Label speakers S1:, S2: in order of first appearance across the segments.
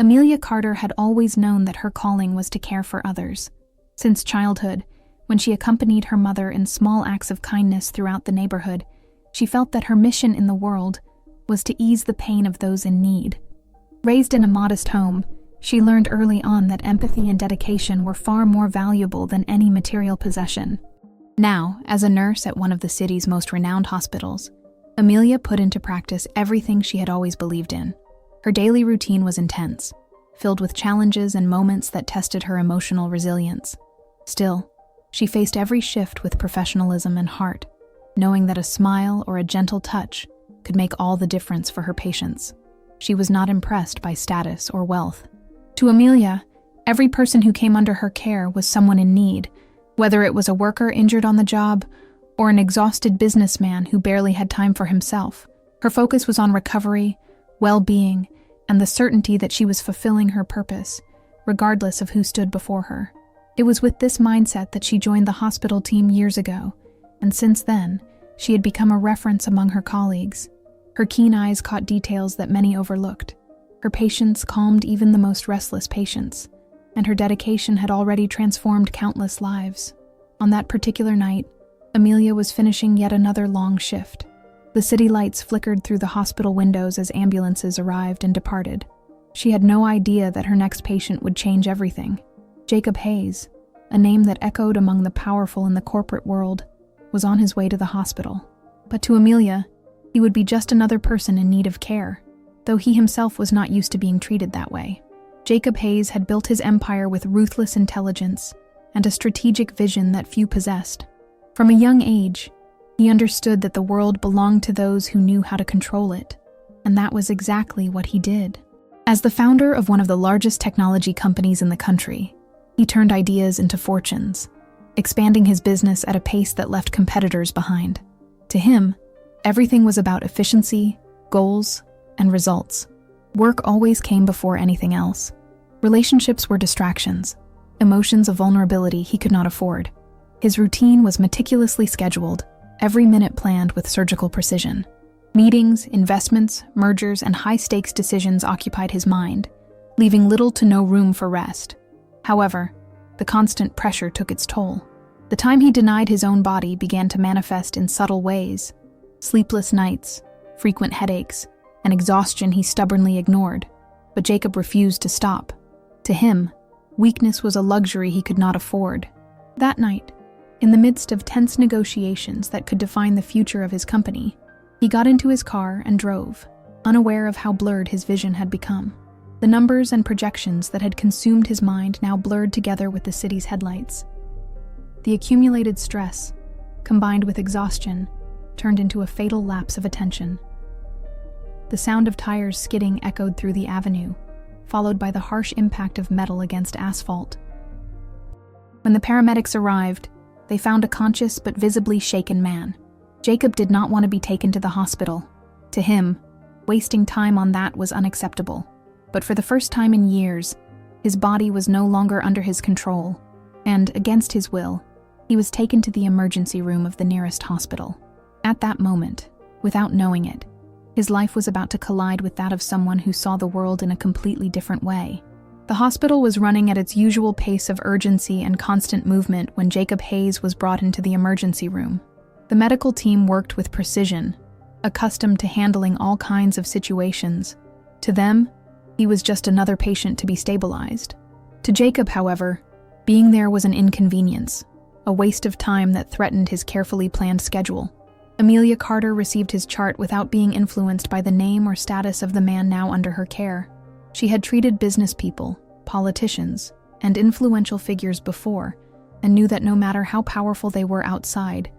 S1: Amelia Carter had always known that her calling was to care for others. Since childhood, when she accompanied her mother in small acts of kindness throughout the neighborhood, she felt that her mission in the world was to ease the pain of those in need. Raised in a modest home, she learned early on that empathy and dedication were far more valuable than any material possession. Now, as a nurse at one of the city's most renowned hospitals, Amelia put into practice everything she had always believed in. Her daily routine was intense, filled with challenges and moments that tested her emotional resilience. Still, she faced every shift with professionalism and heart, knowing that a smile or a gentle touch could make all the difference for her patients. She was not impressed by status or wealth. To Amelia, every person who came under her care was someone in need, whether it was a worker injured on the job or an exhausted businessman who barely had time for himself. Her focus was on recovery, well-being, and the certainty that she was fulfilling her purpose, regardless of who stood before her. It was with this mindset that she joined the hospital team years ago, and since then, she had become a reference among her colleagues. Her keen eyes caught details that many overlooked. Her patience calmed even the most restless patients, and her dedication had already transformed countless lives. On that particular night, Amelia was finishing yet another long shift. The city lights flickered through the hospital windows as ambulances arrived and departed. She had no idea that her next patient would change everything. Jacob Hayes, a name that echoed among the powerful in the corporate world, was on his way to the hospital. But to Amelia, he would be just another person in need of care, though he himself was not used to being treated that way. Jacob Hayes had built his empire with ruthless intelligence and a strategic vision that few possessed. From a young age, he understood that the world belonged to those who knew how to control it, and that was exactly what he did. As the founder of one of the largest technology companies in the country, he turned ideas into fortunes, expanding his business at a pace that left competitors behind. To him, everything was about efficiency, goals, and results. Work always came before anything else. Relationships were distractions, emotions of vulnerability he could not afford. His routine was meticulously scheduled, every minute planned with surgical precision. Meetings, investments, mergers, and high-stakes decisions occupied his mind, leaving little to no room for rest. However, the constant pressure took its toll. The time he denied his own body began to manifest in subtle ways: sleepless nights, frequent headaches, and exhaustion he stubbornly ignored. But Jacob refused to stop. To him, weakness was a luxury he could not afford. That night, in the midst of tense negotiations that could define the future of his company, he got into his car and drove, unaware of how blurred his vision had become. The numbers and projections that had consumed his mind now blurred together with the city's headlights. The accumulated stress, combined with exhaustion, turned into a fatal lapse of attention. The sound of tires skidding echoed through the avenue, followed by the harsh impact of metal against asphalt. When the paramedics arrived, they found a conscious but visibly shaken man. Jacob did not want to be taken to the hospital. To him, wasting time on that was unacceptable. But for the first time in years, his body was no longer under his control, and, against his will, he was taken to the emergency room of the nearest hospital. At that moment, without knowing it, his life was about to collide with that of someone who saw the world in a completely different way. The hospital was running at its usual pace of urgency and constant movement when Jacob Hayes was brought into the emergency room. The medical team worked with precision, accustomed to handling all kinds of situations. To them, he was just another patient to be stabilized. To Jacob, however, being there was an inconvenience, a waste of time that threatened his carefully planned schedule. Amelia Carter received his chart without being influenced by the name or status of the man now under her care. She had treated business people, politicians, and influential figures before, and knew that no matter how powerful they were outside,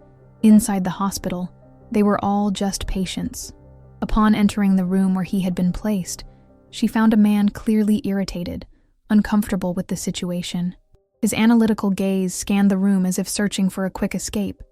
S1: inside the hospital, they were all just patients. Upon entering the room where he had been placed, she found a man clearly irritated, uncomfortable with the situation. His analytical gaze scanned the room as if searching for a quick escape,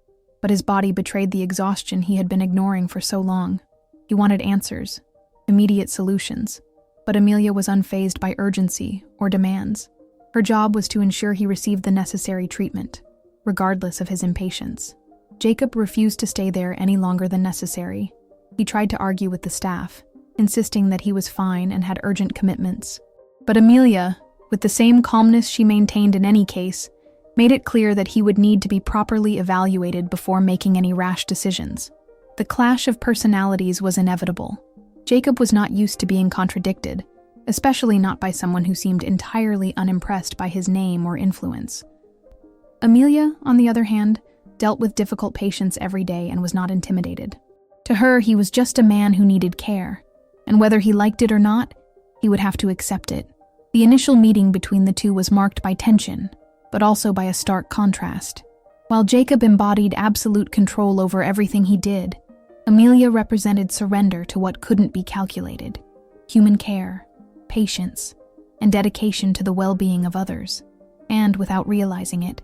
S1: but his body betrayed the exhaustion he had been ignoring for so long. He wanted answers, immediate solutions, but Amelia was unfazed by urgency or demands. Her job was to ensure he received the necessary treatment, regardless of his impatience. Jacob refused to stay there any longer than necessary. He tried to argue with the staff, insisting that he was fine and had urgent commitments. But Amelia, with the same calmness she maintained in any case, made it clear that he would need to be properly evaluated before making any rash decisions. The clash of personalities was inevitable. Jacob was not used to being contradicted, especially not by someone who seemed entirely unimpressed by his name or influence. Amelia, on the other hand, dealt with difficult patients every day and was not intimidated. To her, he was just a man who needed care, and whether he liked it or not, he would have to accept it. The initial meeting between the two was marked by tension, but also by a stark contrast. While Jacob embodied absolute control over everything he did, Amelia represented surrender to what couldn't be calculated: human care, patience, and dedication to the well-being of others. And, without realizing it,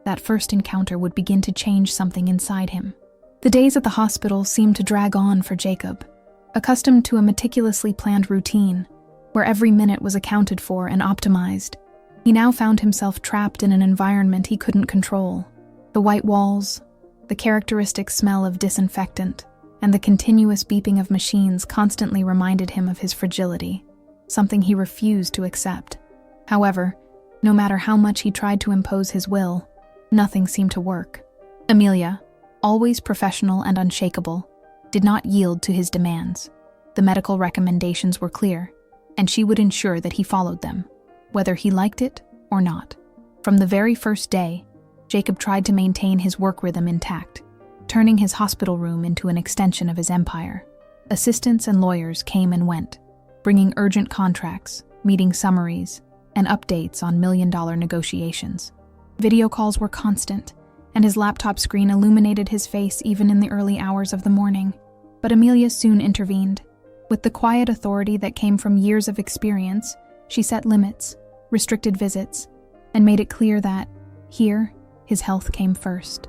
S1: that first encounter would begin to change something inside him. The days at the hospital seemed to drag on for Jacob. Accustomed to a meticulously planned routine, where every minute was accounted for and optimized, he now found himself trapped in an environment he couldn't control. The white walls, the characteristic smell of disinfectant, and the continuous beeping of machines constantly reminded him of his fragility, something he refused to accept. However, no matter how much he tried to impose his will, nothing seemed to work. Amelia, always professional and unshakable, did not yield to his demands. The medical recommendations were clear, and she would ensure that he followed them, whether he liked it or not. From the very first day, Jacob tried to maintain his work rhythm intact, turning his hospital room into an extension of his empire. Assistants and lawyers came and went, bringing urgent contracts, meeting summaries, and updates on million-dollar negotiations. Video calls were constant, and his laptop screen illuminated his face even in the early hours of the morning. But Amelia soon intervened. With the quiet authority that came from years of experience, she set limits, restricted visits, and made it clear that, here, his health came first.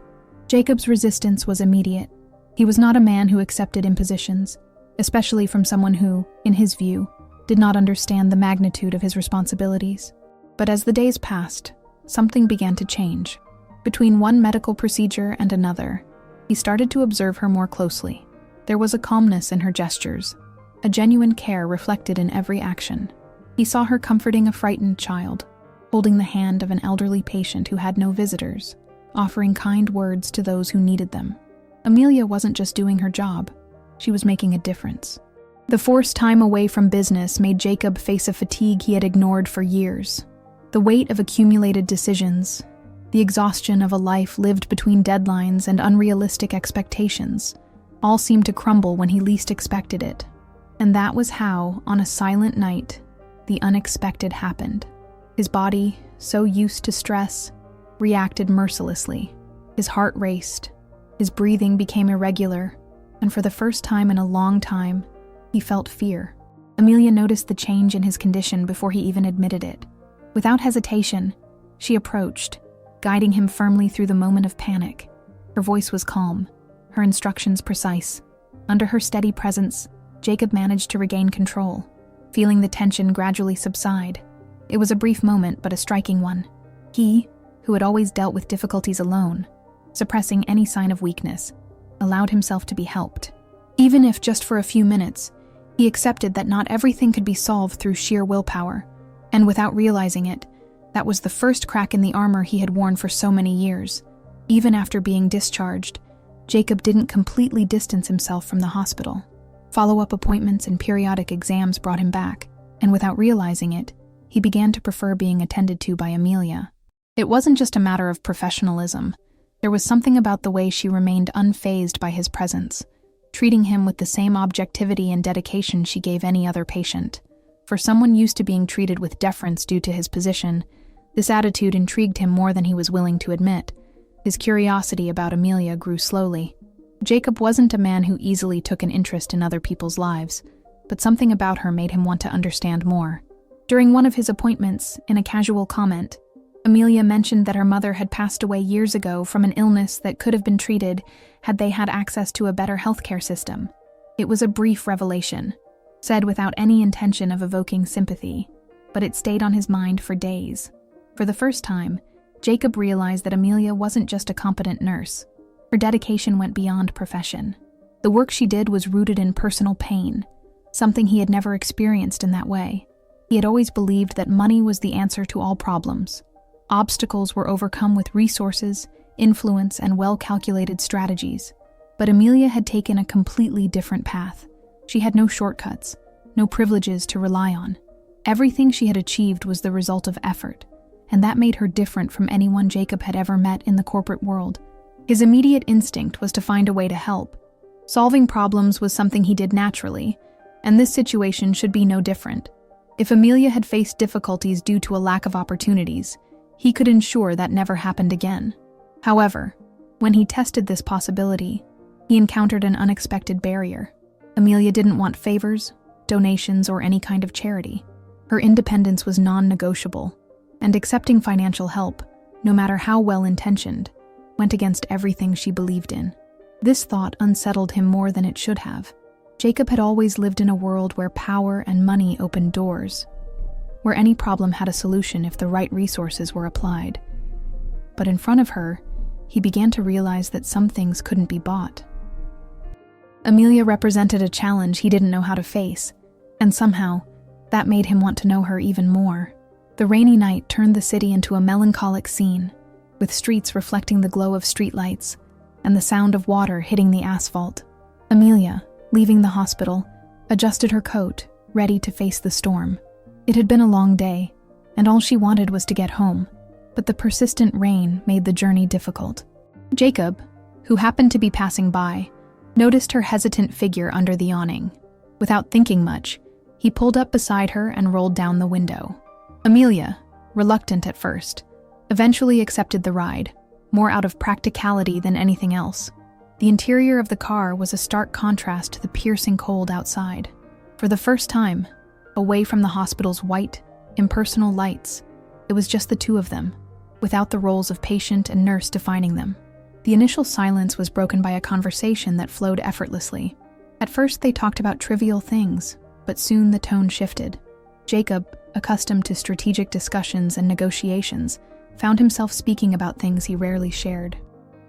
S1: Jacob's resistance was immediate. He was not a man who accepted impositions, especially from someone who, in his view, did not understand the magnitude of his responsibilities. But as the days passed, something began to change. Between one medical procedure and another, he started to observe her more closely. There was a calmness in her gestures, a genuine care reflected in every action. He saw her comforting a frightened child, holding the hand of an elderly patient who had no visitors, offering kind words to those who needed them. Amelia wasn't just doing her job, she was making a difference. The forced time away from business made Jacob face a fatigue he had ignored for years. The weight of accumulated decisions, the exhaustion of a life lived between deadlines and unrealistic expectations, all seemed to crumble when he least expected it. And that was how, on a silent night, the unexpected happened. His body, so used to stress, reacted mercilessly. His heart raced, his breathing became irregular, and for the first time in a long time, he felt fear. Amelia noticed the change in his condition before he even admitted it. Without hesitation, she approached, guiding him firmly through the moment of panic. Her voice was calm, her instructions precise. Under her steady presence, Jacob managed to regain control, feeling the tension gradually subside. It was a brief moment, but a striking one. He, who had always dealt with difficulties alone, suppressing any sign of weakness, allowed himself to be helped. Even if just for a few minutes, he accepted that not everything could be solved through sheer willpower, and without realizing it, that was the first crack in the armor he had worn for so many years. Even after being discharged, Jacob didn't completely distance himself from the hospital. Follow-up appointments and periodic exams brought him back, and without realizing it, he began to prefer being attended to by Amelia. It wasn't just a matter of professionalism. There was something about the way she remained unfazed by his presence, treating him with the same objectivity and dedication she gave any other patient. For someone used to being treated with deference due to his position, this attitude intrigued him more than he was willing to admit. His curiosity about Amelia grew slowly. Jacob wasn't a man who easily took an interest in other people's lives, but something about her made him want to understand more. During one of his appointments, in a casual comment, Amelia mentioned that her mother had passed away years ago from an illness that could have been treated had they had access to a better healthcare system. It was a brief revelation, said without any intention of evoking sympathy, but it stayed on his mind for days. For the first time, Jacob realized that Amelia wasn't just a competent nurse. Her dedication went beyond profession. The work she did was rooted in personal pain, something he had never experienced in that way. He had always believed that money was the answer to all problems. Obstacles were overcome with resources, influence, and well-calculated strategies. But Amelia had taken a completely different path. She had no shortcuts, no privileges to rely on. Everything she had achieved was the result of effort, and that made her different from anyone Jacob had ever met in the corporate world. His immediate instinct was to find a way to help. Solving problems was something he did naturally, and this situation should be no different. If Amelia had faced difficulties due to a lack of opportunities, he could ensure that never happened again. However, when he tested this possibility, he encountered an unexpected barrier. Amelia didn't want favors, donations, or any kind of charity. Her independence was non-negotiable, and accepting financial help, no matter how well-intentioned, went against everything she believed in. This thought unsettled him more than it should have. Jacob had always lived in a world where power and money opened doors, where any problem had a solution if the right resources were applied. But in front of her, he began to realize that some things couldn't be bought. Amelia represented a challenge he didn't know how to face, and somehow, that made him want to know her even more. The rainy night turned the city into a melancholic scene, with streets reflecting the glow of streetlights and the sound of water hitting the asphalt. Amelia, leaving the hospital, adjusted her coat, ready to face the storm. It had been a long day, and all she wanted was to get home, but the persistent rain made the journey difficult. Jacob, who happened to be passing by, noticed her hesitant figure under the awning. Without thinking much, he pulled up beside her and rolled down the window. Amelia, reluctant at first, eventually accepted the ride, more out of practicality than anything else. The interior of the car was a stark contrast to the piercing cold outside. For the first time, away from the hospital's white, impersonal lights, it was just the two of them, without the roles of patient and nurse defining them. The initial silence was broken by a conversation that flowed effortlessly. At first they talked about trivial things, but soon the tone shifted. Jacob, accustomed to strategic discussions and negotiations, found himself speaking about things he rarely shared.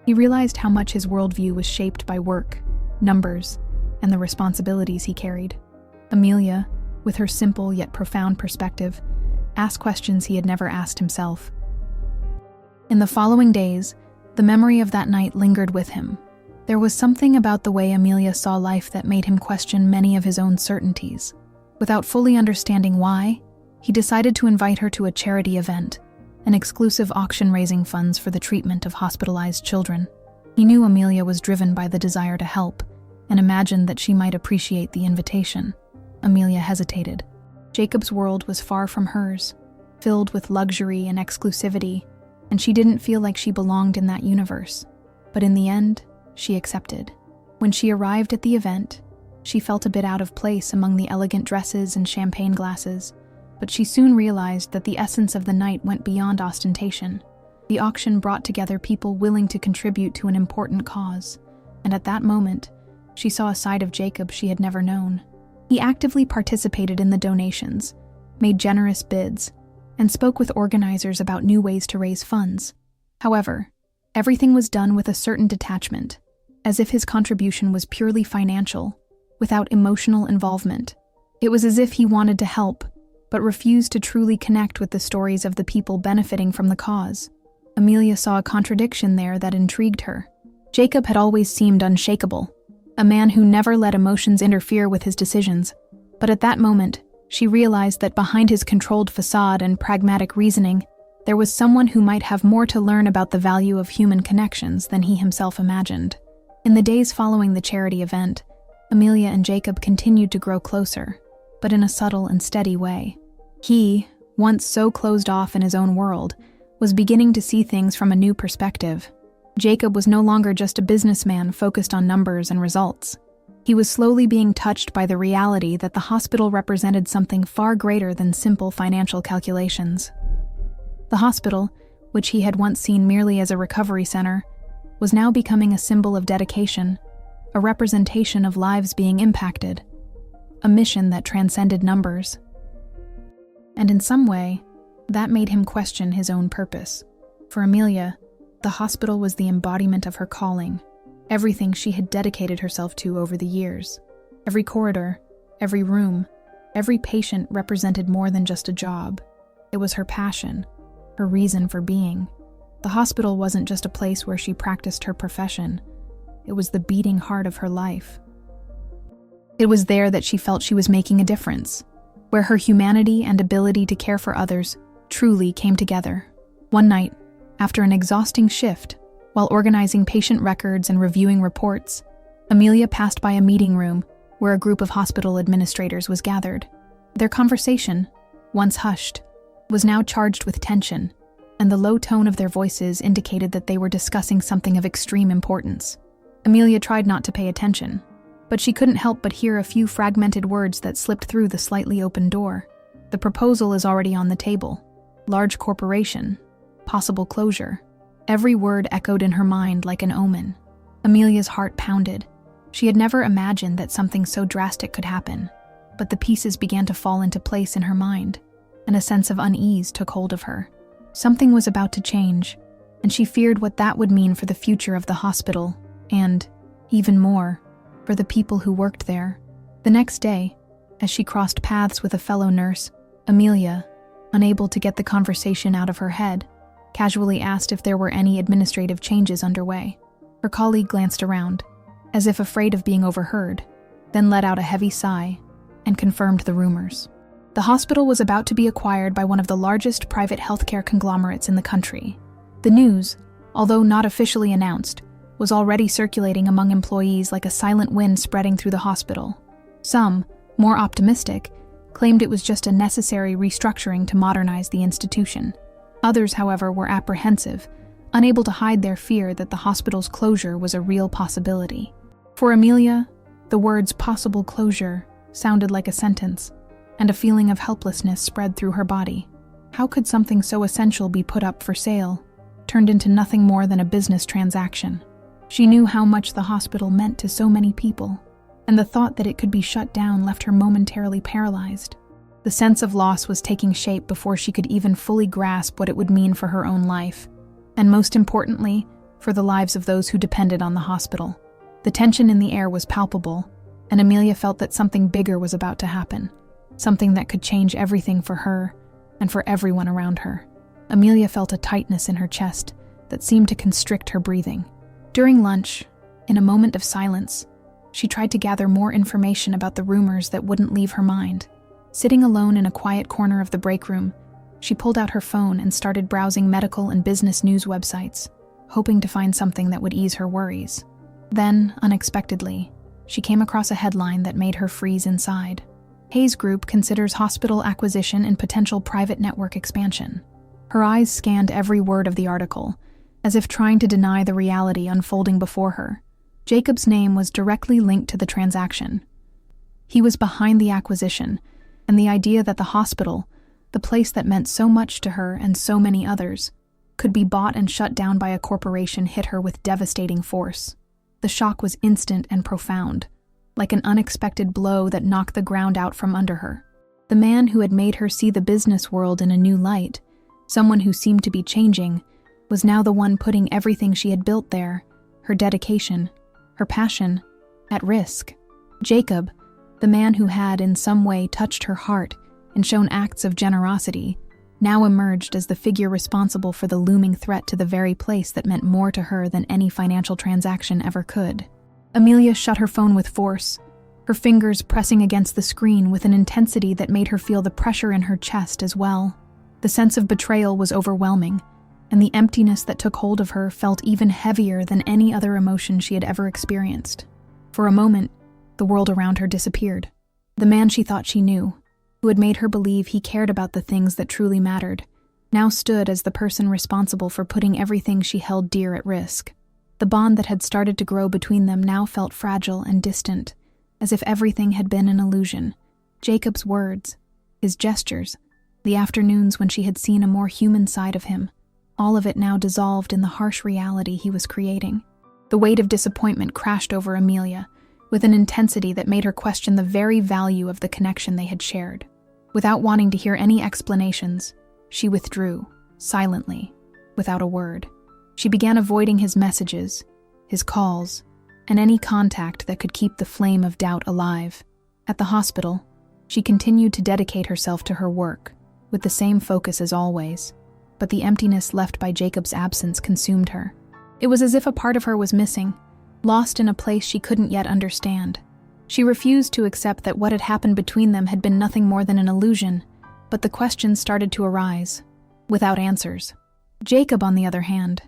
S1: He realized how much his worldview was shaped by work, numbers, and the responsibilities he carried. Amelia, with her simple yet profound perspective, asked questions he had never asked himself. In the following days, the memory of that night lingered with him. There was something about the way Amelia saw life that made him question many of his own certainties. Without fully understanding why, he decided to invite her to a charity event, an exclusive auction raising funds for the treatment of hospitalized children. He knew Amelia was driven by the desire to help, and imagined that she might appreciate the invitation. Amelia hesitated. Jacob's world was far from hers, filled with luxury and exclusivity, and she didn't feel like she belonged in that universe. But in the end, she accepted. When she arrived at the event, she felt a bit out of place among the elegant dresses and champagne glasses, but she soon realized that the essence of the night went beyond ostentation. The auction brought together people willing to contribute to an important cause, and at that moment, she saw a side of Jacob she had never known. He actively participated in the donations, made generous bids, and spoke with organizers about new ways to raise funds. However, everything was done with a certain detachment, as if his contribution was purely financial, without emotional involvement. It was as if he wanted to help, but refused to truly connect with the stories of the people benefiting from the cause. Amelia saw a contradiction there that intrigued her. Jacob had always seemed unshakable, a man who never let emotions interfere with his decisions. But at that moment, she realized that behind his controlled facade and pragmatic reasoning, there was someone who might have more to learn about the value of human connections than he himself imagined. In the days following the charity event, Amelia and Jacob continued to grow closer, but in a subtle and steady way. He, once so closed off in his own world, was beginning to see things from a new perspective. Jacob was no longer just a businessman focused on numbers and results. He was slowly being touched by the reality that the hospital represented something far greater than simple financial calculations. The hospital, which he had once seen merely as a recovery center, was now becoming a symbol of dedication, a representation of lives being impacted, a mission that transcended numbers. And in some way, that made him question his own purpose. For Amelia, the hospital was the embodiment of her calling, everything she had dedicated herself to over the years. Every corridor, every room, Every patient represented more than just a job. It was her passion, her reason for being. The hospital wasn't just a place where she practiced her profession. It was the beating heart of her life. It was there that she felt she was making a difference, where her humanity and ability to care for others truly came together. One night, after an exhausting shift, while organizing patient records and reviewing reports, Amelia passed by a meeting room where a group of hospital administrators was gathered. Their conversation, once hushed, was now charged with tension, and the low tone of their voices indicated that they were discussing something of extreme importance. Amelia tried not to pay attention, but she couldn't help but hear a few fragmented words that slipped through the slightly open door. The proposal is already on the table. Large corporation. Possible closure. Every word echoed in her mind like an omen. Amelia's heart pounded. She had never imagined that something so drastic could happen, but the pieces began to fall into place in her mind, and a sense of unease took hold of her. Something was about to change, and she feared what that would mean for the future of the hospital, and, even more, for the people who worked there. The next day, as she crossed paths with a fellow nurse, Amelia, unable to get the conversation out of her head, casually asked if there were any administrative changes underway. Her colleague glanced around, as if afraid of being overheard, then let out a heavy sigh and confirmed the rumors. The hospital was about to be acquired by one of the largest private healthcare conglomerates in the country. The news, although not officially announced, was already circulating among employees like a silent wind spreading through the hospital. Some, more optimistic, claimed it was just a necessary restructuring to modernize the institution. Others, however, were apprehensive, unable to hide their fear that the hospital's closure was a real possibility. For Amelia, the words possible closure sounded like a sentence, and a feeling of helplessness spread through her body. How could something so essential be put up for sale, turned into nothing more than a business transaction? She knew how much the hospital meant to so many people, and the thought that it could be shut down left her momentarily paralyzed. The sense of loss was taking shape before she could even fully grasp what it would mean for her own life, and most importantly, for the lives of those who depended on the hospital. The tension in the air was palpable, and Amelia felt that something bigger was about to happen, something that could change everything for her and for everyone around her. Amelia felt a tightness in her chest that seemed to constrict her breathing. During lunch, in a moment of silence, she tried to gather more information about the rumors that wouldn't leave her mind. Sitting alone in a quiet corner of the break room, she pulled out her phone and started browsing medical and business news websites, hoping to find something that would ease her worries. Then, unexpectedly, she came across a headline that made her freeze inside. Hayes Group considers hospital acquisition and potential private network expansion. Her eyes scanned every word of the article, as if trying to deny the reality unfolding before her. Jacob's name was directly linked to the transaction. He was behind the acquisition, and the idea that the hospital, the place that meant so much to her and so many others, could be bought and shut down by a corporation hit her with devastating force. The shock was instant and profound, like an unexpected blow that knocked the ground out from under her. The man who had made her see the business world in a new light, someone who seemed to be changing, was now the one putting everything she had built there, her dedication, her passion, at risk. Jacob, the man who had in some way touched her heart and shown acts of generosity, now emerged as the figure responsible for the looming threat to the very place that meant more to her than any financial transaction ever could. Amelia shut her phone with force, her fingers pressing against the screen with an intensity that made her feel the pressure in her chest as well. The sense of betrayal was overwhelming, and the emptiness that took hold of her felt even heavier than any other emotion she had ever experienced. For a moment, the world around her disappeared. The man she thought she knew, who had made her believe he cared about the things that truly mattered, now stood as the person responsible for putting everything she held dear at risk. The bond that had started to grow between them now felt fragile and distant, as if everything had been an illusion. Jacob's words, his gestures, the afternoons when she had seen a more human side of him, all of it now dissolved in the harsh reality he was creating. The weight of disappointment crashed over Amelia, with an intensity that made her question the very value of the connection they had shared. Without wanting to hear any explanations, she withdrew, silently, without a word. She began avoiding his messages, his calls, and any contact that could keep the flame of doubt alive. At the hospital, She continued to dedicate herself to her work, with the same focus as always, but the emptiness left by Jacob's absence consumed her. It was as if a part of her was missing, lost in a place she couldn't yet understand. She refused to accept that what had happened between them had been nothing more than an illusion, but the questions started to arise, without answers. Jacob, on the other hand,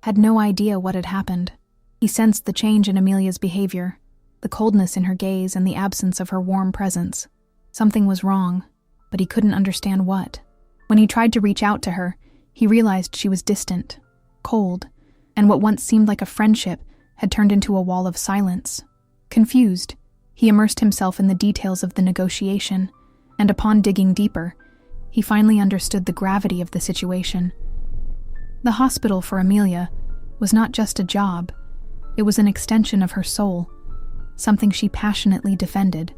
S1: had no idea what had happened. He sensed the change in Amelia's behavior, the coldness in her gaze and the absence of her warm presence. Something was wrong, but he couldn't understand what. When he tried to reach out to her, he realized she was distant, cold, and what once seemed like a friendship had turned into a wall of silence. Confused, he immersed himself in the details of the negotiation, and upon digging deeper, he finally understood the gravity of the situation. The hospital for Amelia was not just a job, it was an extension of her soul, something she passionately defended.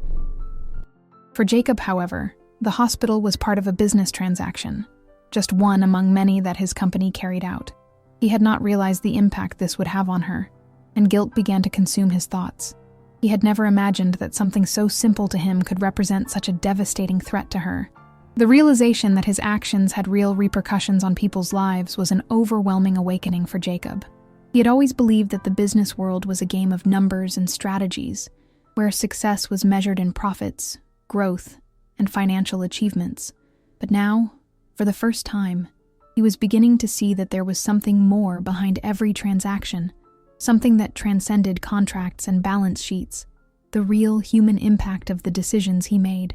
S1: For Jacob, however, the hospital was part of a business transaction, just one among many that his company carried out. He had not realized the impact this would have on her, and guilt began to consume his thoughts. He had never imagined that something so simple to him could represent such a devastating threat to her. The realization that his actions had real repercussions on people's lives was an overwhelming awakening for Jacob. He had always believed that the business world was a game of numbers and strategies, where success was measured in profits, growth, and financial achievements. But now, for the first time, he was beginning to see that there was something more behind every transaction, something that transcended contracts and balance sheets, the real human impact of the decisions he made.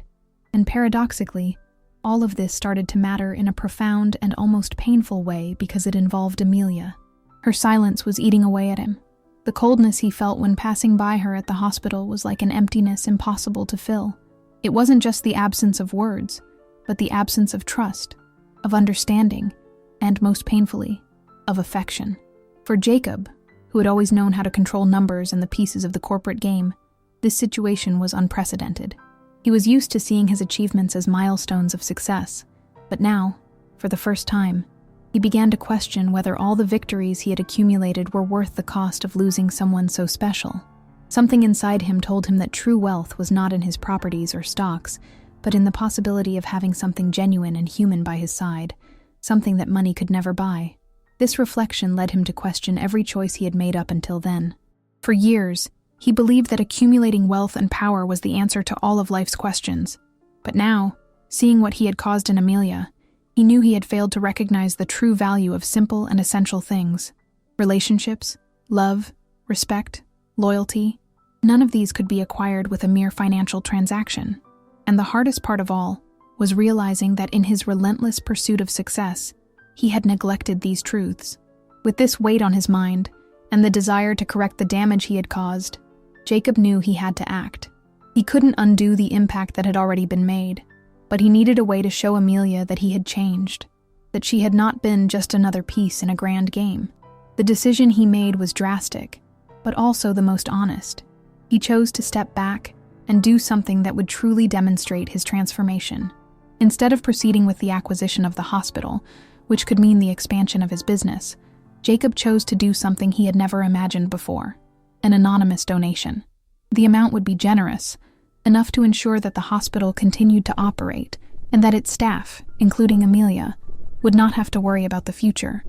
S1: And paradoxically, all of this started to matter in a profound and almost painful way because it involved Amelia. Her silence was eating away at him. The coldness he felt when passing by her at the hospital was like an emptiness impossible to fill. It wasn't just the absence of words, but the absence of trust, of understanding, and most painfully, of affection. For Jacob, who had always known how to control numbers and the pieces of the corporate game, this situation was unprecedented. He was used to seeing his achievements as milestones of success, but now, for the first time, he began to question whether all the victories he had accumulated were worth the cost of losing someone so special. Something inside him told him that true wealth was not in his properties or stocks, but in the possibility of having something genuine and human by his side, something that money could never buy. This reflection led him to question every choice he had made up until then. For years, he believed that accumulating wealth and power was the answer to all of life's questions. But now, seeing what he had caused in Amelia, he knew he had failed to recognize the true value of simple and essential things. Relationships, love, respect, loyalty, none of these could be acquired with a mere financial transaction. And the hardest part of all was realizing that in his relentless pursuit of success, he had neglected these truths. With this weight on his mind, and the desire to correct the damage he had caused, Jacob knew he had to act. He couldn't undo the impact that had already been made, but he needed a way to show Amelia that he had changed, that she had not been just another piece in a grand game. The decision he made was drastic, but also the most honest. He chose to step back and do something that would truly demonstrate his transformation. Instead of proceeding with the acquisition of the hospital, which could mean the expansion of his business, Jacob chose to do something he had never imagined before: an anonymous donation. The amount would be generous, enough to ensure that the hospital continued to operate and that its staff, including Amelia, would not have to worry about the future.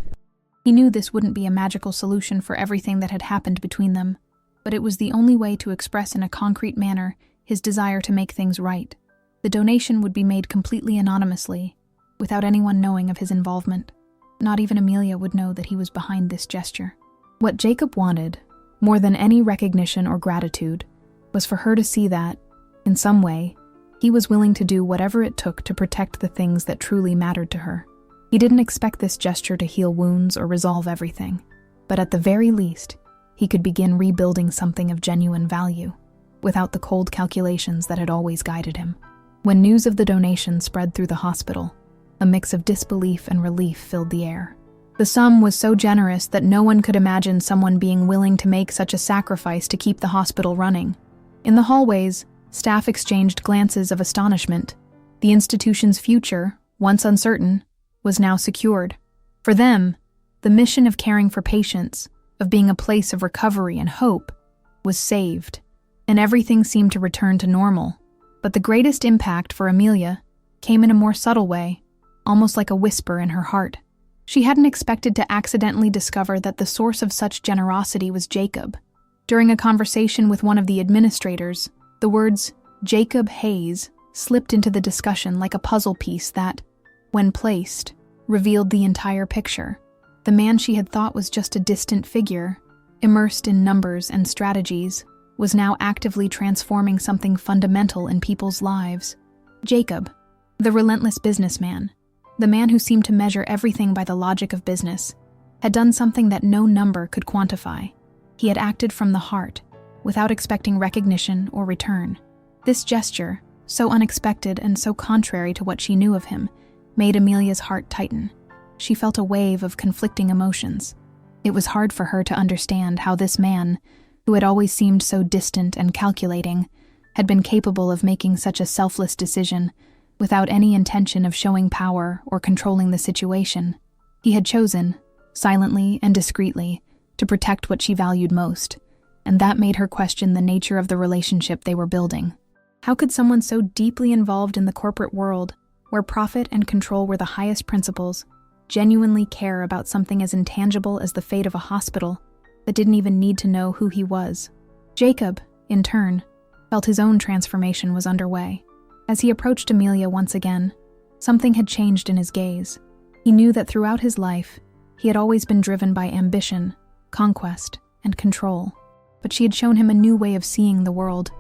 S1: He knew this wouldn't be a magical solution for everything that had happened between them, but it was the only way to express in a concrete manner his desire to make things right. The donation would be made completely anonymously, without anyone knowing of his involvement. Not even Amelia would know that he was behind this gesture. What Jacob wanted, more than any recognition or gratitude, was for her to see that, in some way, he was willing to do whatever it took to protect the things that truly mattered to her. He didn't expect this gesture to heal wounds or resolve everything, but at the very least, he could begin rebuilding something of genuine value, without the cold calculations that had always guided him. When news of the donation spread through the hospital, a mix of disbelief and relief filled the air. The sum was so generous that no one could imagine someone being willing to make such a sacrifice to keep the hospital running. In the hallways, staff exchanged glances of astonishment. The institution's future, once uncertain, was now secured. For them, the mission of caring for patients, of being a place of recovery and hope, was saved, and everything seemed to return to normal. But the greatest impact for Amelia came in a more subtle way, almost like a whisper in her heart. She hadn't expected to accidentally discover that the source of such generosity was Jacob. During a conversation with one of the administrators, the words Jacob Hayes slipped into the discussion like a puzzle piece that, when placed, revealed the entire picture. The man she had thought was just a distant figure, immersed in numbers and strategies, was now actively transforming something fundamental in people's lives. Jacob, the relentless businessman, the man who seemed to measure everything by the logic of business, had done something that no number could quantify. He had acted from the heart, without expecting recognition or return. This gesture, so unexpected and so contrary to what she knew of him, made Amelia's heart tighten. She felt a wave of conflicting emotions. It was hard for her to understand how this man, who had always seemed so distant and calculating, had been capable of making such a selfless decision, without any intention of showing power or controlling the situation. He had chosen, silently and discreetly, to protect what she valued most, and that made her question the nature of the relationship they were building. How could someone so deeply involved in the corporate world, where profit and control were the highest principles, genuinely care about something as intangible as the fate of a hospital that didn't even need to know who he was? Jacob, in turn, felt his own transformation was underway. As he approached Amelia once again, something had changed in his gaze. He knew that throughout his life, he had always been driven by ambition, conquest, and control. But she had shown him a new way of seeing the world,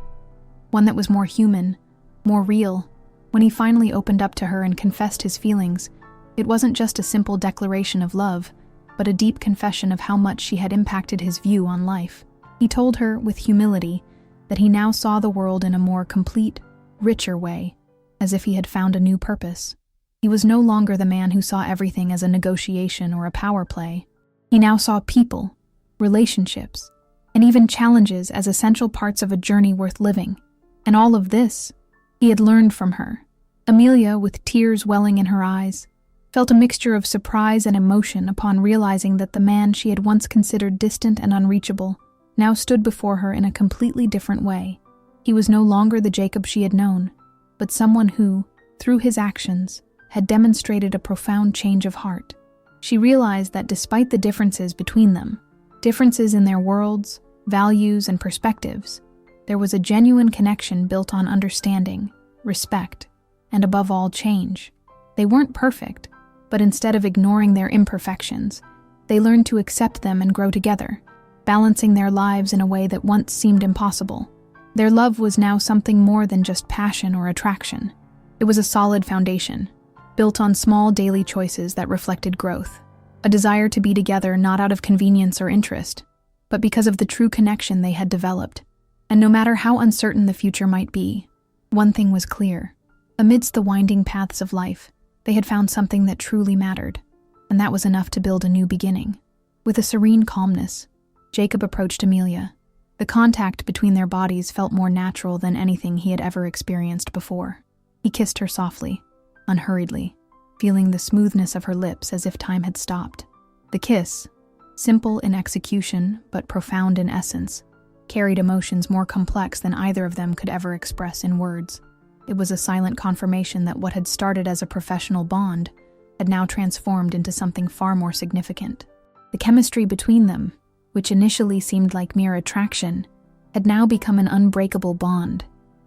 S1: one that was more human, more real. When he finally opened up to her and confessed his feelings, it wasn't just a simple declaration of love, but a deep confession of how much she had impacted his view on life. He told her, with humility, that he now saw the world in a more complete, richer way, as if he had found a new purpose. He was no longer the man who saw everything as a negotiation or a power play. He now saw people, relationships, and even challenges as essential parts of a journey worth living. And all of this, he had learned from her. Amelia, with tears welling in her eyes, felt a mixture of surprise and emotion upon realizing that the man she had once considered distant and unreachable now stood before her in a completely different way. He was no longer the Jacob she had known, but someone who, through his actions, had demonstrated a profound change of heart. She realized that despite the differences between them, differences in their worlds, values, and perspectives, there was a genuine connection built on understanding, respect, and above all, change. They weren't perfect, but instead of ignoring their imperfections, they learned to accept them and grow together, balancing their lives in a way that once seemed impossible. Their love was now something more than just passion or attraction. It was a solid foundation, built on small daily choices that reflected growth, a desire to be together not out of convenience or interest, but because of the true connection they had developed. And no matter how uncertain the future might be, one thing was clear. Amidst the winding paths of life, they had found something that truly mattered, and that was enough to build a new beginning. With a serene calmness, Jacob approached Amelia. The contact between their bodies felt more natural than anything he had ever experienced before. He kissed her softly, unhurriedly, feeling the smoothness of her lips as if time had stopped. The kiss, simple in execution but profound in essence, carried emotions more complex than either of them could ever express in words. It was a silent confirmation that what had started as a professional bond had now transformed into something far more significant. The chemistry between them, which initially seemed like mere attraction, had now become an unbreakable bond,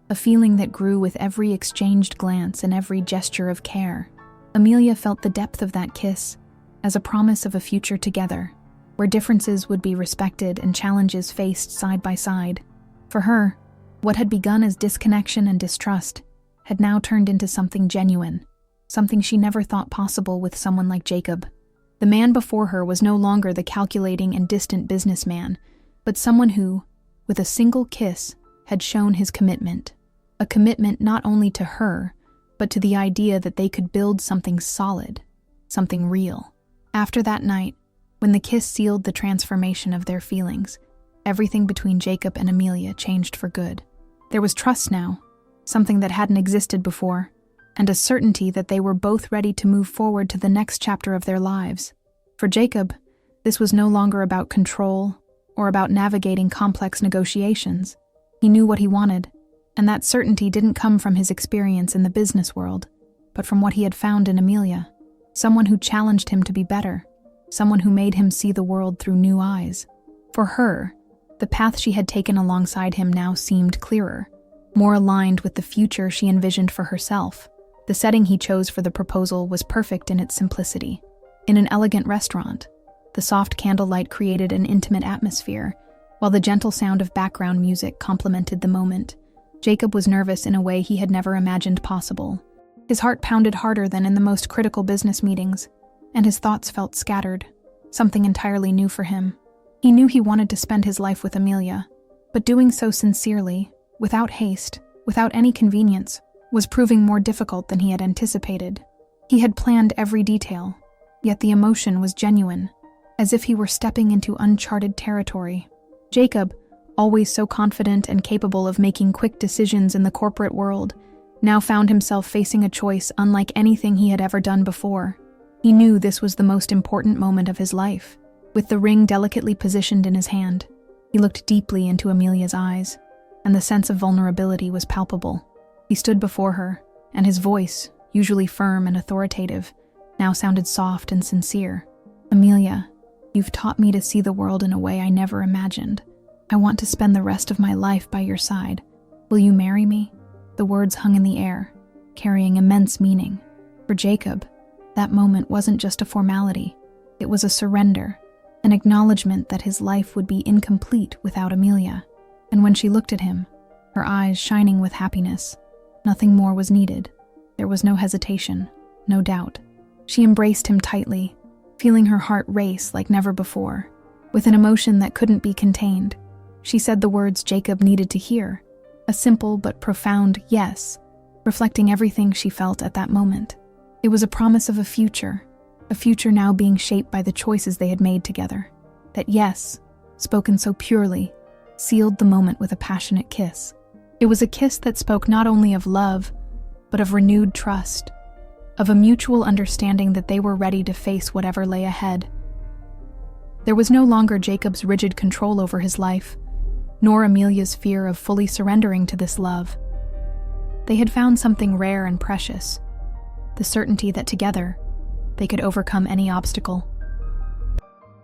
S1: a feeling that grew with every exchanged glance and every gesture of care. Amelia felt the depth of that kiss as a promise of a future together, where differences would be respected and challenges faced side by side. For her, what had begun as disconnection and distrust had now turned into something genuine, something she never thought possible with someone like Jacob. The man before her was no longer the calculating and distant businessman, but someone who, with a single kiss, had shown his commitment. A commitment not only to her, but to the idea that they could build something solid, something real. After that night, when the kiss sealed the transformation of their feelings, everything between Jacob and Amelia changed for good. There was trust now, something that hadn't existed before, and a certainty that they were both ready to move forward to the next chapter of their lives. For Jacob, this was no longer about control or about navigating complex negotiations. He knew what he wanted, And that certainty didn't come from his experience in the business world, but from what he had found in Amelia, someone who challenged him to be better, someone who made him see the world through new eyes. For her, the path she had taken alongside him now seemed clearer, more aligned with the future she envisioned for herself. The setting he chose for the proposal was perfect in its simplicity. In an elegant restaurant, the soft candlelight created an intimate atmosphere, while the gentle sound of background music complemented the moment. Jacob was nervous in a way he had never imagined possible. His heart pounded harder than in the most critical business meetings, and his thoughts felt scattered, something entirely new for him. He knew he wanted to spend his life with Amelia, but doing so sincerely, without haste, without any convenience, was proving more difficult than he had anticipated. He had planned every detail, yet the emotion was genuine, as if he were stepping into uncharted territory. Jacob, always so confident and capable of making quick decisions in the corporate world, now found himself facing a choice unlike anything he had ever done before. He knew this was the most important moment of his life. With the ring delicately positioned in his hand, he looked deeply into Amelia's eyes, and the sense of vulnerability was palpable. He stood before her, and his voice, usually firm and authoritative, now sounded soft and sincere. "Amelia, you've taught me to see the world in a way I never imagined. I want to spend the rest of my life by your side. Will you marry me?" The words hung in the air, carrying immense meaning. For Jacob, that moment wasn't just a formality. It was a surrender, an acknowledgement that his life would be incomplete without Amelia. And when she looked at him, her eyes shining with happiness, nothing more was needed. There was no hesitation, no doubt. She embraced him tightly, feeling her heart race like never before. With an emotion that couldn't be contained, she said the words Jacob needed to hear, a simple but profound yes, reflecting everything she felt at that moment. It was a promise of a future now being shaped by the choices they had made together. That yes, spoken so purely, sealed the moment with a passionate kiss. It was a kiss that spoke not only of love, but of renewed trust, of a mutual understanding that they were ready to face whatever lay ahead. There was no longer Jacob's rigid control over his life, nor Amelia's fear of fully surrendering to this love. They had found something rare and precious, the certainty that together, they could overcome any obstacle.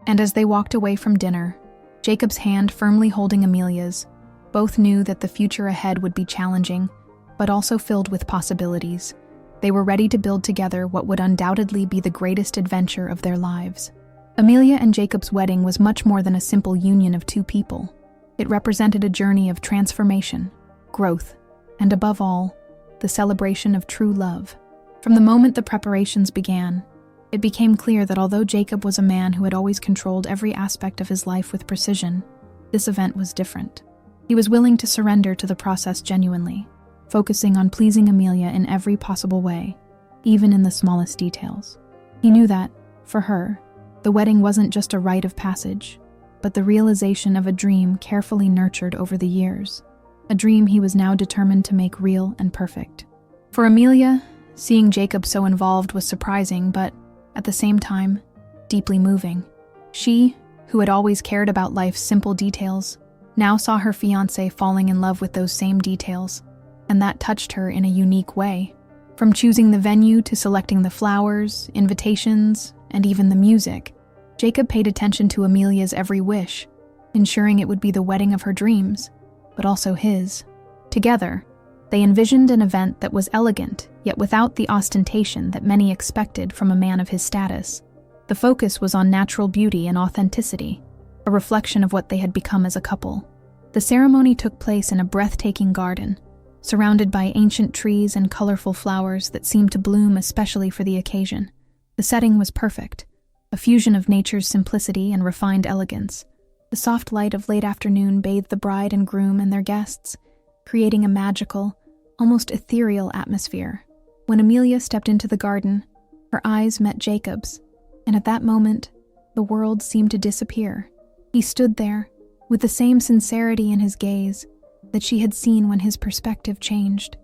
S1: And as they walked away from dinner, Jacob's hand firmly holding Amelia's, both knew that the future ahead would be challenging, but also filled with possibilities. They were ready to build together what would undoubtedly be the greatest adventure of their lives. Amelia and Jacob's wedding was much more than a simple union of two people. It represented a journey of transformation, growth, and above all, the celebration of true love. From the moment the preparations began, it became clear that although Jacob was a man who had always controlled every aspect of his life with precision, this event was different. He was willing to surrender to the process genuinely, focusing on pleasing Amelia in every possible way, even in the smallest details. He knew that, for her, the wedding wasn't just a rite of passage, but the realization of a dream carefully nurtured over the years, a dream he was now determined to make real and perfect. For Amelia, seeing Jacob so involved was surprising, but, at the same time, deeply moving. She, who had always cared about life's simple details, now saw her fiancé falling in love with those same details, and that touched her in a unique way. From choosing the venue to selecting the flowers, invitations, and even the music, Jacob paid attention to Amelia's every wish, ensuring it would be the wedding of her dreams, but also his. Together, they envisioned an event that was elegant, yet without the ostentation that many expected from a man of his status. The focus was on natural beauty and authenticity, a reflection of what they had become as a couple. The ceremony took place in a breathtaking garden, surrounded by ancient trees and colorful flowers that seemed to bloom especially for the occasion. The setting was perfect, a fusion of nature's simplicity and refined elegance. The soft light of late afternoon bathed the bride and groom and their guests, creating a magical, almost ethereal atmosphere. When Amelia stepped into the garden, her eyes met Jacob's, and at that moment, the world seemed to disappear. He stood there, with the same sincerity in his gaze that she had seen when his perspective changed.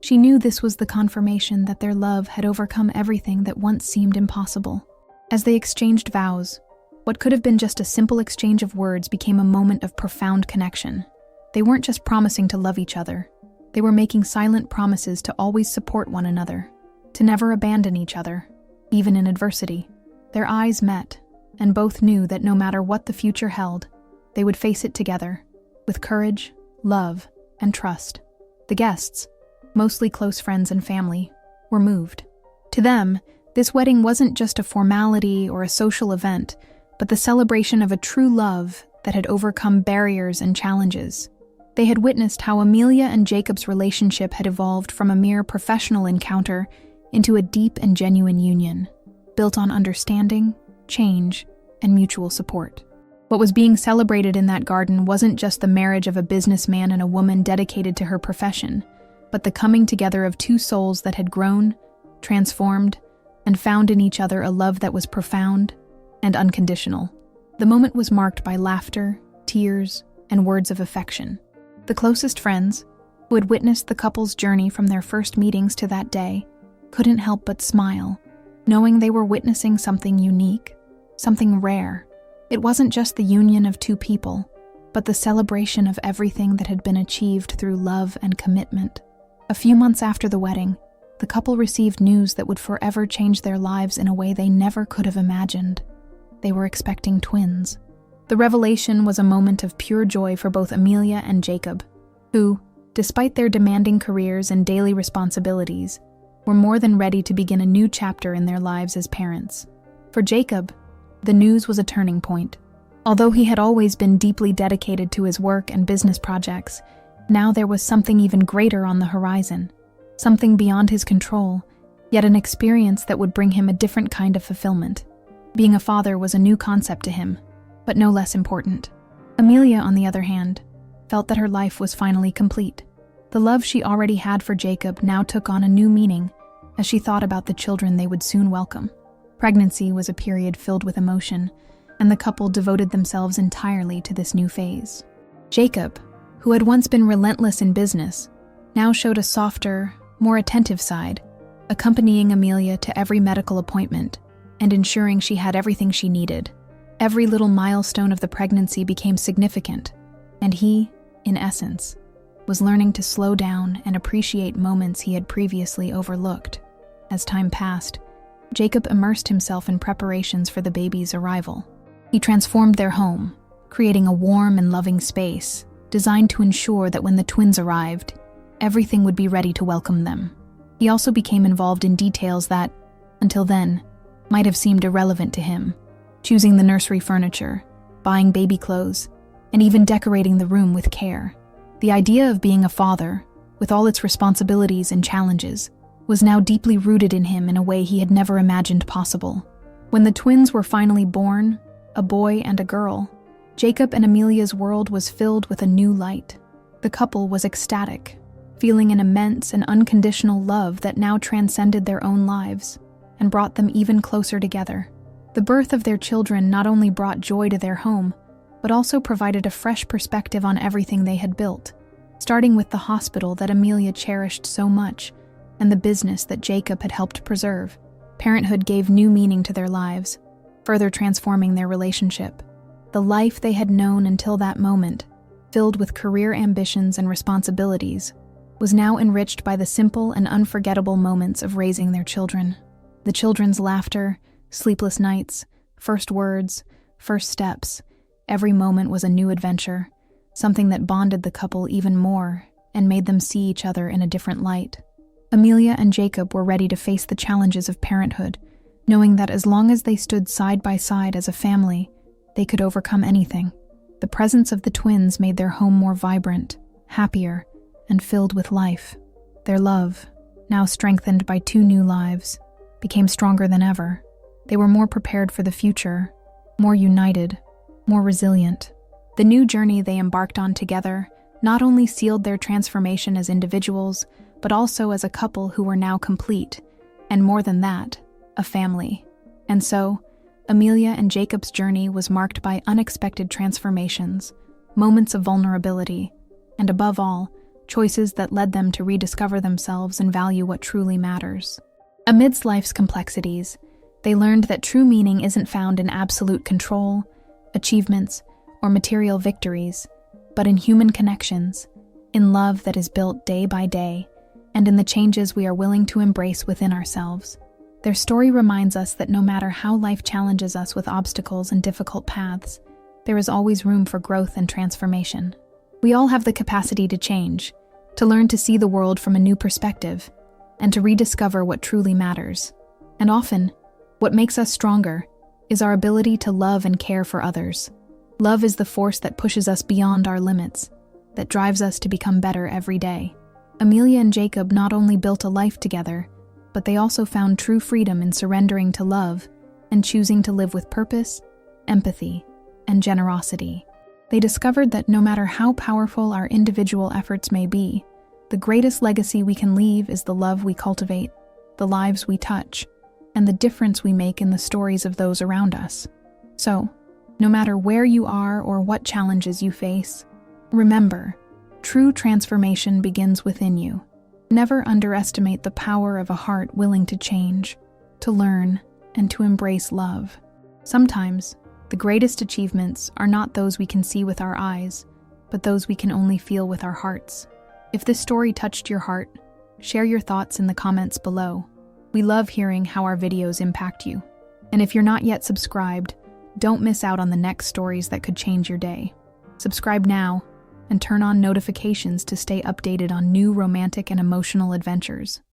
S1: She knew this was the confirmation that their love had overcome everything that once seemed impossible. As they exchanged vows, what could have been just a simple exchange of words became a moment of profound connection. They weren't just promising to love each other, They were making silent promises to always support one another, to never abandon each other, even in adversity. Their eyes met, and both knew that no matter what the future held, they would face it together, with courage, love, and trust. The guests, mostly close friends and family, were moved. To them, this wedding wasn't just a formality or a social event, but the celebration of a true love that had overcome barriers and challenges. They had witnessed how Amelia and Jacob's relationship had evolved from a mere professional encounter into a deep and genuine union, built on understanding, change, and mutual support. What was being celebrated in that garden wasn't just the marriage of a businessman and a woman dedicated to her profession, but the coming together of two souls that had grown, transformed, and found in each other a love that was profound and unconditional. The moment was marked by laughter, tears, and words of affection. The closest friends, who had witnessed the couple's journey from their first meetings to that day, couldn't help but smile, knowing they were witnessing something unique, something rare. It wasn't just the union of two people, but the celebration of everything that had been achieved through love and commitment. A few months after the wedding, the couple received news that would forever change their lives in a way they never could have imagined. They were expecting twins. The revelation was a moment of pure joy for both Amelia and Jacob, who, despite their demanding careers and daily responsibilities, were more than ready to begin a new chapter in their lives as parents. For Jacob, the news was a turning point. Although he had always been deeply dedicated to his work and business projects, now there was something even greater on the horizon, something beyond his control, yet an experience that would bring him a different kind of fulfillment. Being a father was a new concept to him, but no less important. Amelia, on the other hand, felt that her life was finally complete. The love she already had for Jacob now took on a new meaning as she thought about the children they would soon welcome. Pregnancy was a period filled with emotion, and the couple devoted themselves entirely to this new phase. Jacob, who had once been relentless in business, now showed a softer, more attentive side, accompanying Amelia to every medical appointment and ensuring she had everything she needed. Every little milestone of the pregnancy became significant, and he, in essence, was learning to slow down and appreciate moments he had previously overlooked. As time passed, Jacob immersed himself in preparations for the baby's arrival. He transformed their home, creating a warm and loving space designed to ensure that when the twins arrived, everything would be ready to welcome them. He also became involved in details that, until then, might have seemed irrelevant to him, choosing the nursery furniture, buying baby clothes, and even decorating the room with care. The idea of being a father, with all its responsibilities and challenges, was now deeply rooted in him in a way he had never imagined possible. When the twins were finally born, a boy and a girl, Jacob and Amelia's world was filled with a new light. The couple was ecstatic, feeling an immense and unconditional love that now transcended their own lives and brought them even closer together. The birth of their children not only brought joy to their home, but also provided a fresh perspective on everything they had built, starting with the hospital that Amelia cherished so much and the business that Jacob had helped preserve. Parenthood gave new meaning to their lives, further transforming their relationship. The life they had known until that moment, filled with career ambitions and responsibilities, was now enriched by the simple and unforgettable moments of raising their children. The children's laughter, sleepless nights, first words, first steps, every moment was a new adventure, something that bonded the couple even more and made them see each other in a different light. Amelia and Jacob were ready to face the challenges of parenthood, knowing that as long as they stood side by side as a family, they could overcome anything. The presence of the twins made their home more vibrant, happier, and filled with life. Their love, now strengthened by two new lives, became stronger than ever. They were more prepared for the future, more united, more resilient. The new journey they embarked on together not only sealed their transformation as individuals, but also as a couple who were now complete, and more than that, a family. And so, Amelia and Jacob's journey was marked by unexpected transformations, moments of vulnerability, and above all, choices that led them to rediscover themselves and value what truly matters. Amidst life's complexities, they learned that true meaning isn't found in absolute control, achievements, or material victories, but in human connections, in love that is built day by day, and in the changes we are willing to embrace within ourselves. Their story reminds us that no matter how life challenges us with obstacles and difficult paths, there is always room for growth and transformation. We all have the capacity to change, to learn to see the world from a new perspective, and to rediscover what truly matters. And often, what makes us stronger is our ability to love and care for others. Love is the force that pushes us beyond our limits, that drives us to become better every day. Amelia and Jacob not only built a life together, but they also found true freedom in surrendering to love and choosing to live with purpose, empathy, and generosity. They discovered that no matter how powerful our individual efforts may be, the greatest legacy we can leave is the love we cultivate, the lives we touch, and the difference we make in the stories of those around us. So, no matter where you are or what challenges you face, remember, true transformation begins within you. Never underestimate the power of a heart willing to change, to learn, and to embrace love. Sometimes, the greatest achievements are not those we can see with our eyes, but those we can only feel with our hearts. If this story touched your heart, share your thoughts in the comments below. We love hearing how our videos impact you. And if you're not yet subscribed, don't miss out on the next stories that could change your day. Subscribe now and turn on notifications to stay updated on new romantic and emotional adventures.